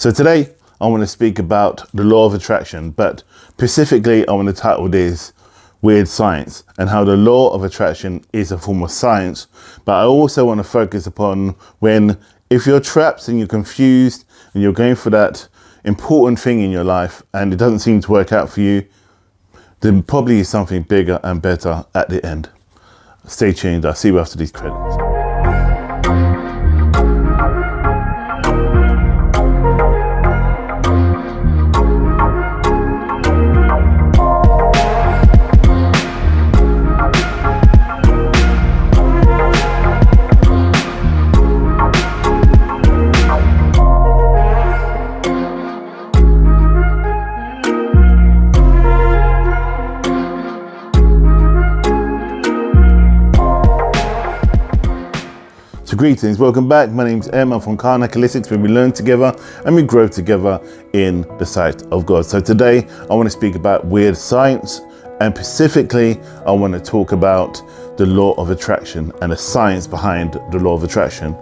So today I want to speak about the law of attraction, but specifically I want to title this Weird Science, and how the law of attraction is a form of science. But I also want to focus upon if you're trapped and you're confused and you're going for that important thing in your life and it doesn't seem to work out for you, then probably is something bigger and better at the end. Stay tuned. I'll see you after these credits. So greetings, welcome back. My name's Em. I'm from Karnak Holistics, where we learn together and we grow together in the sight of God. So today I want to speak about weird science, and specifically I want to talk about the law of attraction and the science behind the law of attraction.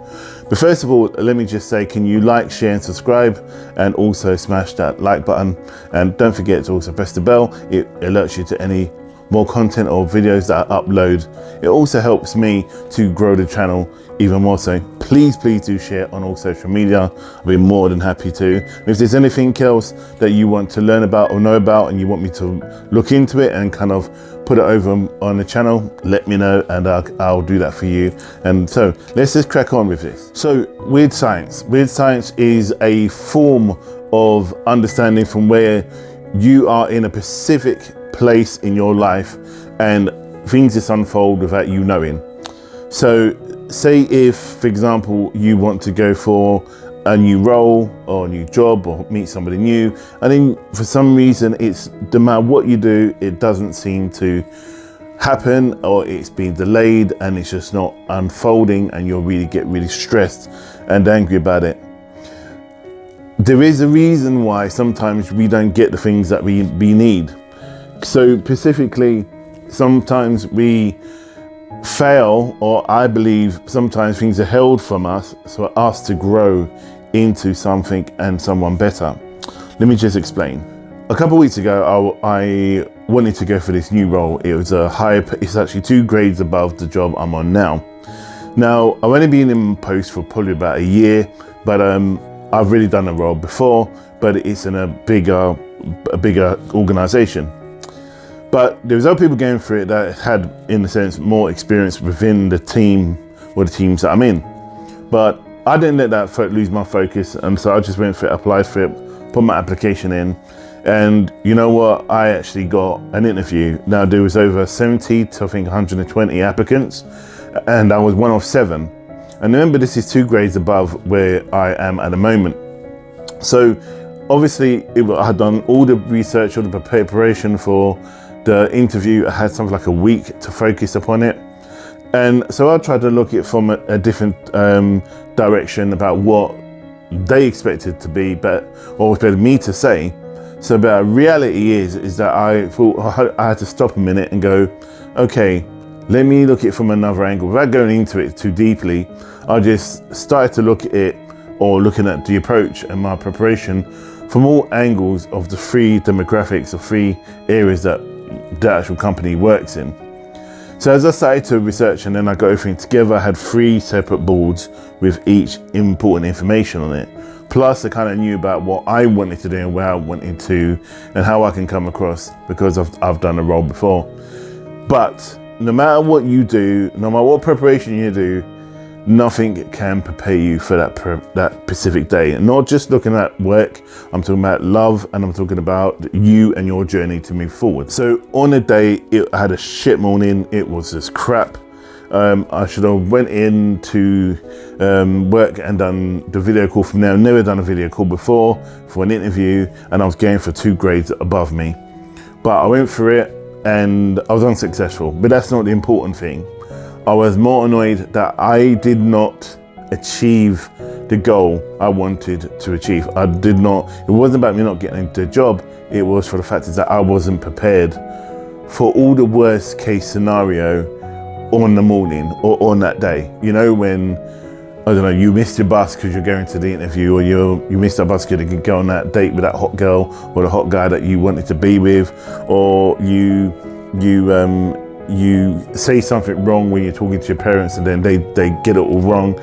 But first of all, let me just say, can you like, share and subscribe, and also smash that like button, and don't forget to also press the bell. It alerts you to any more content or videos that I upload. It also helps me to grow the channel even more, so please do share on all social media. I'll be more than happy to. And if there's anything else that you want to learn about or know about and you want me to look into it and kind of put it over on the channel, let me know and I'll do that for you. And so let's just crack on with this. So weird science. Weird science is a form of understanding from where you are in a specific place in your life and things just unfold without you knowing. So say if, for example, you want to go for a new role or a new job or meet somebody new, and then for some reason it's no matter what you do, it doesn't seem to happen, or it's been delayed and it's just not unfolding, and you'll get really stressed and angry about it. There is a reason why sometimes we don't get the things that we need. So specifically, sometimes we fail, or I believe sometimes things are held from us for us to grow into something and someone better. Let me just explain. A couple of weeks ago, I wanted to go for this new role. It was it's actually 2 grades above the job I'm on now. Now, I've only been in post for probably about a year, but I've really done the role before, but it's in a bigger organization. But there was other people going for it that had, in a sense, more experience within the team or the teams that I'm in. But I didn't let that lose my focus, and so I just went for it, applied for it, put my application in, and you know what? I actually got an interview. Now there was over 70 to I think 120 applicants, and I was one of 7. And remember, this is 2 grades above where I am at the moment. So obviously, I had done all the research, all the preparation for the interview. I had something like a week to focus upon it, and so I tried to look at it from a different direction about what they expected to be, but what expected me to say. So, but reality is that I thought I had to stop a minute and go, okay, let me look at it from another angle. Without going into it too deeply, I just started to look at it, or looking at the approach and my preparation from all angles of the 3 demographics or 3 areas that the actual company works in. So as I started to research, and then I got everything together, I had 3 separate boards with each important information on it. Plus I kind of knew about what I wanted to do and where I wanted to, and how I can come across, because I've done the role before. But no matter what you do, no matter what preparation you do, nothing can prepare you for that specific day. And not just looking at work, I'm talking about love, and I'm talking about you and your journey to move forward. So on a day, I had a shit morning. It was just crap. I should have went in to work and done the video call from there. I've never done a video call before for an interview, and I was going for 2 grades above me. But I went for it and I was unsuccessful, but that's not the important thing. I was more annoyed that I did not achieve the goal I wanted to achieve. It wasn't about me not getting the job. It was for the fact that I wasn't prepared for all the worst case scenario on the morning or on that day. You know, when I don't know, you missed your bus because you're going to the interview, or you missed that bus because you could go on that date with that hot girl or the hot guy that you wanted to be with, or you say something wrong when you're talking to your parents and then they get it all wrong.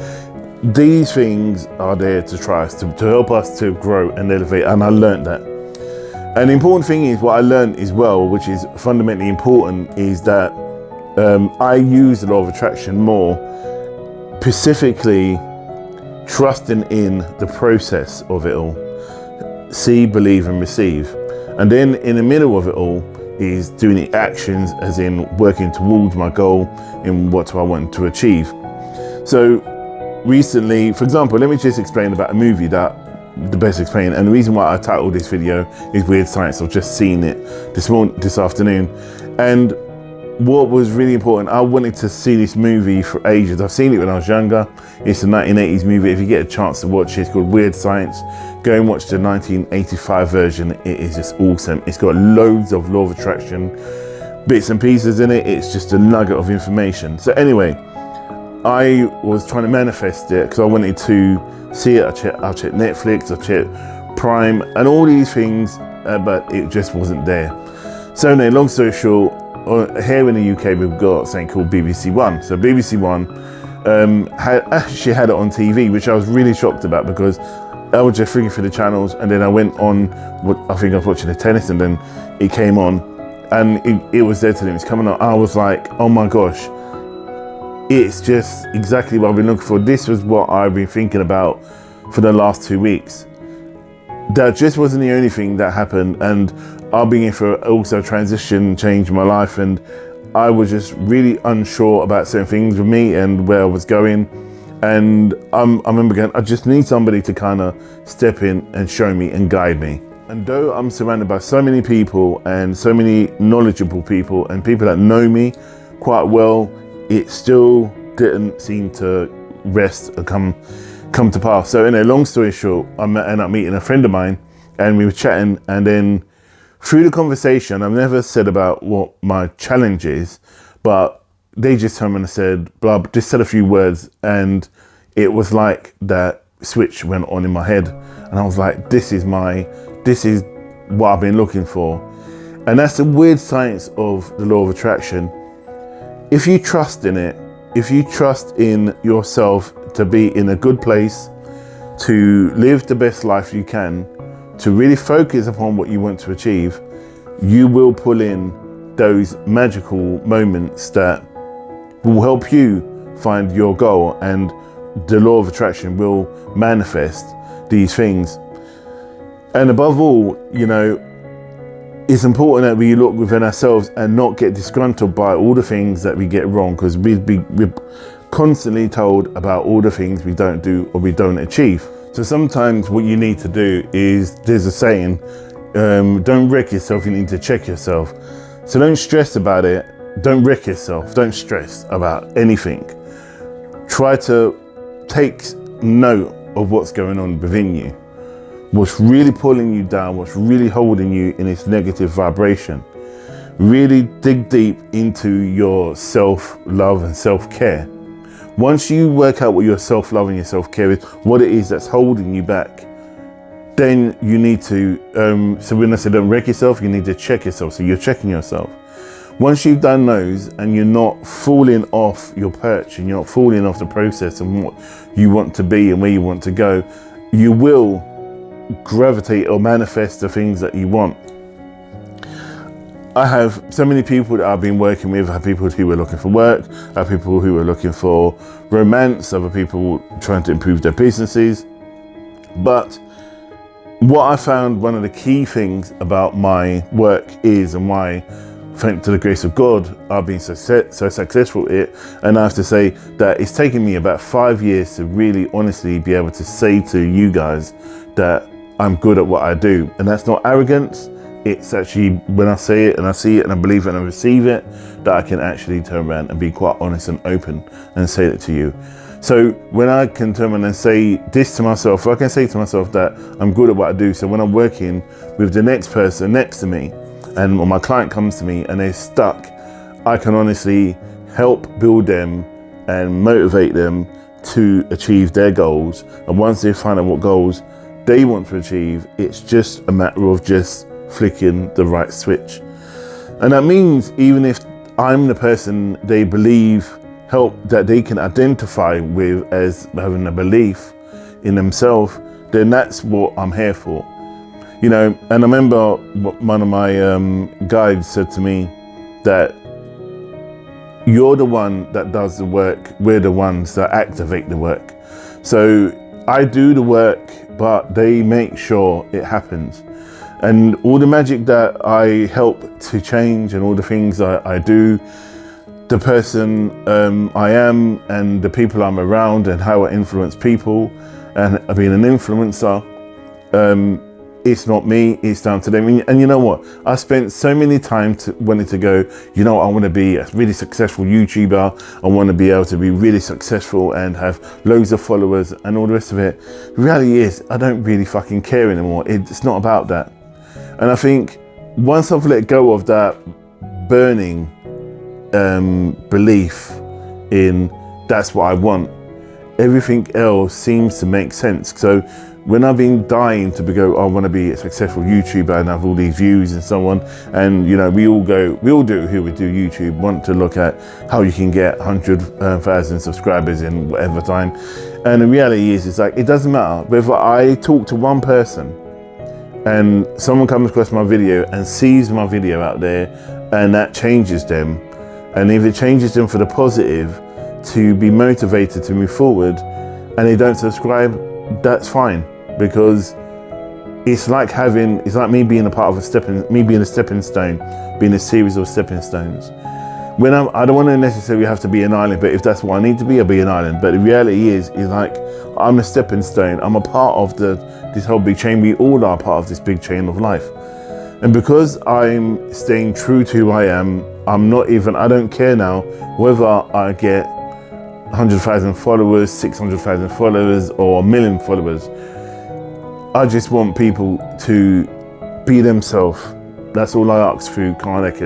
These things are there to try us, to help us to grow and elevate, and I learned that. And the important thing is, what I learned as well, which is fundamentally important, is that I use the law of attraction more, specifically trusting in the process of it all. See, believe and receive. And then in the middle of it all is doing the actions, as in working towards my goal in what I want to achieve. So recently, for example, let me just explain about a movie that the best explain, and the reason why I titled this video is Weird Science. I've just seen it this afternoon, and what was really important, I wanted to see this movie for ages. I've seen it when I was younger. It's a 1980s movie. If you get a chance to watch it, it's called Weird Science. Go and watch the 1985 version. It is just awesome. It's got loads of law of attraction bits and pieces in it. It's just a nugget of information. So anyway, I was trying to manifest it because I wanted to see it. I checked Netflix, I checked Prime and all these things, but it just wasn't there. So anyway, long story short, here in the UK we've got something called BBC One. So BBC One actually had it on TV, which I was really shocked about, because I was just flicking through the channels and then I went on, I think I was watching the tennis, and then it came on and it was there till it was coming on. I was like, oh my gosh, it's just exactly what I've been looking for. This was what I've been thinking about for the last 2 weeks. That just wasn't the only thing that happened, and I've been in for also a transition change in my life, and I was just really unsure about certain things with me and where I was going. And I remember going, I just need somebody to kind of step in and show me and guide me. And though I'm surrounded by so many people and so many knowledgeable people and people that know me quite well, it still didn't seem to rest or come to pass. So in a long story short, I ended up meeting a friend of mine and we were chatting, and then through the conversation, I've never said about what my challenge is, but they just turned and said, blah, just said a few words, and it was like that switch went on in my head. And I was like, this is what I've been looking for. And that's the weird science of the law of attraction. If you trust in it, if you trust in yourself to be in a good place, to live the best life you can, to really focus upon what you want to achieve, you will pull in those magical moments that will help you find your goal, and the law of attraction will manifest these things. And above all, you know, it's important that we look within ourselves and not get disgruntled by all the things that we get wrong, because we're constantly told about all the things we don't do or we don't achieve. So sometimes what you need to do is, there's a saying, don't wreck yourself, you need to check yourself. So don't stress about it, don't wreck yourself, don't stress about anything. Try to take note of what's going on within you. What's really pulling you down, what's really holding you in its negative vibration. Really dig deep into your self-love and self-care. Once you work out what your self-love and your self-care is, what it is that's holding you back, then you need to, so when I say don't wreck yourself, you need to check yourself. So you're checking yourself. Once you've done those and you're not falling off your perch and you're not falling off the process and what you want to be and where you want to go, you will gravitate or manifest the things that you want. I have so many people that I've been working with. I have people who are looking for work, I have people who are looking for romance, other people trying to improve their businesses. But what I found, one of the key things about my work is, and why, thanks to the grace of God, I've been so successful at it. And I have to say that it's taken me about 5 years to really honestly be able to say to you guys that I'm good at what I do. And that's not arrogance. It's actually, when I say it and I see it and I believe it and I receive it, that I can actually turn around and be quite honest and open and say that to you. So when I can turn around and say this to myself, I can say to myself that I'm good at what I do. So when I'm working with the next person next to me, and when my client comes to me and they're stuck, I can honestly help build them and motivate them to achieve their goals. And once they find out what goals they want to achieve, it's just a matter of just flicking the right switch. And that means even if I'm the person they believe that they can identify with as having a belief in themselves, then that's what I'm here for. You know, and I remember one of my guides said to me that you're the one that does the work, we're the ones that activate the work. So I do the work, but they make sure it happens. And all the magic that I help to change and all the things I do, the person I am and the people I'm around and how I influence people and being an influencer, it's not me, it's down to them. And you know what? I spent so many times wanting to go, you know, I want to be a really successful YouTuber. I want to be able to be really successful and have loads of followers and all the rest of it. The reality is, I don't really fucking care anymore. It's not about that. And I think once I've let go of that burning belief in that's what I want, everything else seems to make sense. So when I've been dying to go, I want to be a successful YouTuber and have all these views and so on. And you know, we all do here, we do YouTube, want to look at how you can get 100,000 subscribers in whatever time. And the reality is, it's like, it doesn't matter whether I talk to one person and someone comes across my video and sees my video out there and that changes them. And if it changes them for the positive to be motivated to move forward and they don't subscribe, that's fine. Because it's like me being a part of a stepping stone, being a series of stepping stones. I don't want to necessarily have to be an island, but if that's what I need to be, I'll be an island. But the reality is like I'm a stepping stone. I'm a part of this whole big chain. We all are part of this big chain of life. And because I'm staying true to who I am, I don't care now whether I get 100,000 followers, 600,000 followers, or 1 million followers. I just want people to be themselves. That's all I ask through Karnak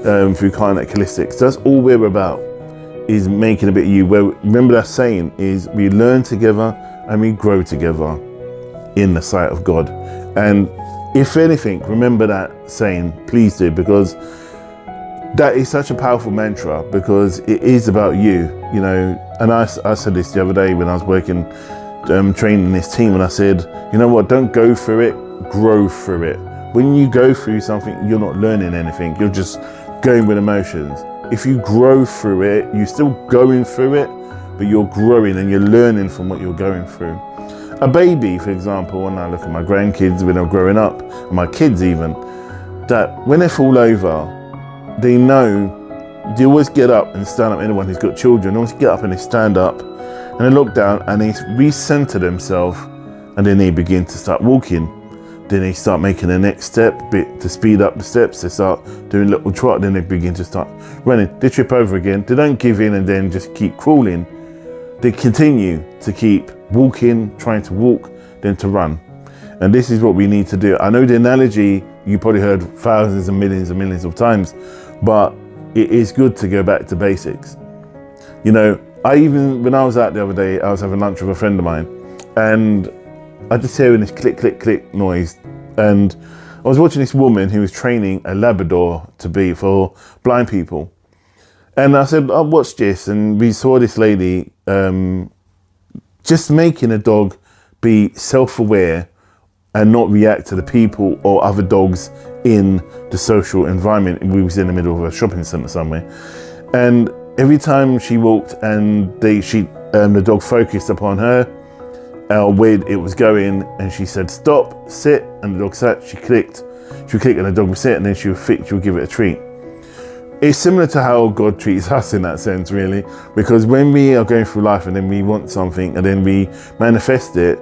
Holistics. That's all we're about, is making a bit of you. Remember that saying is, we learn together and we grow together in the sight of God. And if anything, remember that saying, please do, because that is such a powerful mantra, because it is about you, you know. And I said this the other day when I was working, training this team, and I said, you know what, don't go through it, grow through it. When you go through something, you're not learning anything, you're just going with emotions. If you grow through it, you're still going through it, but you're growing and you're learning from what you're going through. A baby, for example, when I look at my grandkids when they're growing up, and my kids even, that when they fall over, they know, they always get up and stand up. Anyone who's got children always get up and they stand up and they look down and they recenter themselves, and then they begin to start walking. Then they start making the next step bit to speed up the steps. They start doing a little trot, then they begin to start running. They trip over again. They don't give in and then just keep crawling. They continue to keep walking, trying to walk, then to run. And this is what we need to do. I know the analogy you probably heard thousands and millions of times, but it is good to go back to basics. You know, when I was out the other day, I was having lunch with a friend of mine, and I just hearing this click, click, click noise. And I was watching this woman who was training a Labrador to be for blind people. And I said, oh, watch this. And we saw this lady just making a dog be self-aware and not react to the people or other dogs in the social environment. We was in the middle of a shopping centre somewhere. And every time she walked and the dog focused upon her, where it was going, and she said, stop, sit, and the dog sat, she would click and the dog would sit, and then she would give it a treat. It's similar to how God treats us in that sense, really, because when we are going through life and then we want something and then we manifest it,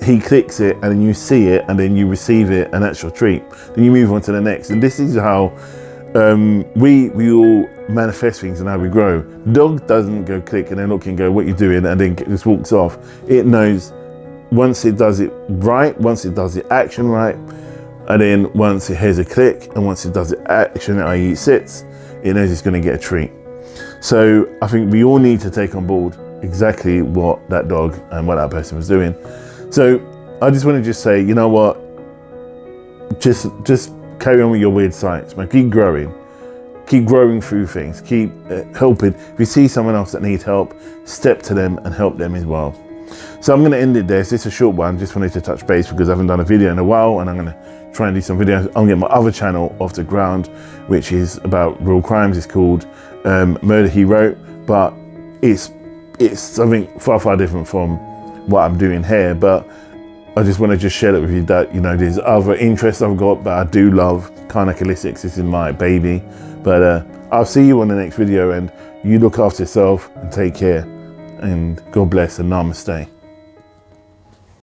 he clicks it and then you see it and then you receive it and that's your treat. Then you move on to the next. And this is how we all manifest things and how we grow. Dog doesn't go click and then look and go, what you doing? And then just walks off. It knows once it does it right, once it does the action right, and then once it hears a click and once it does the action, i.e. it sits, it knows it's going to get a treat. So I think we all need to take on board exactly what that dog and what that person was doing. So I just want to just say, you know what, just carry on with your weird science, man. Keep growing through things, keep helping. If you see someone else that needs help, step to them and help them as well. So I'm going to end it there. So it's a short one. Just wanted to touch base because I haven't done a video in a while, and I'm going to try and do some videos. I'll get my other channel off the ground, which is about real crimes. It's called Murder He Wrote, but it's something far different from what I'm doing here. But I just want to just share that with you that, you know, there's other interests I've got, but I do love Karnak Holistics. This is my baby. But I'll see you on the next video, and you look after yourself and take care, and God bless and namaste.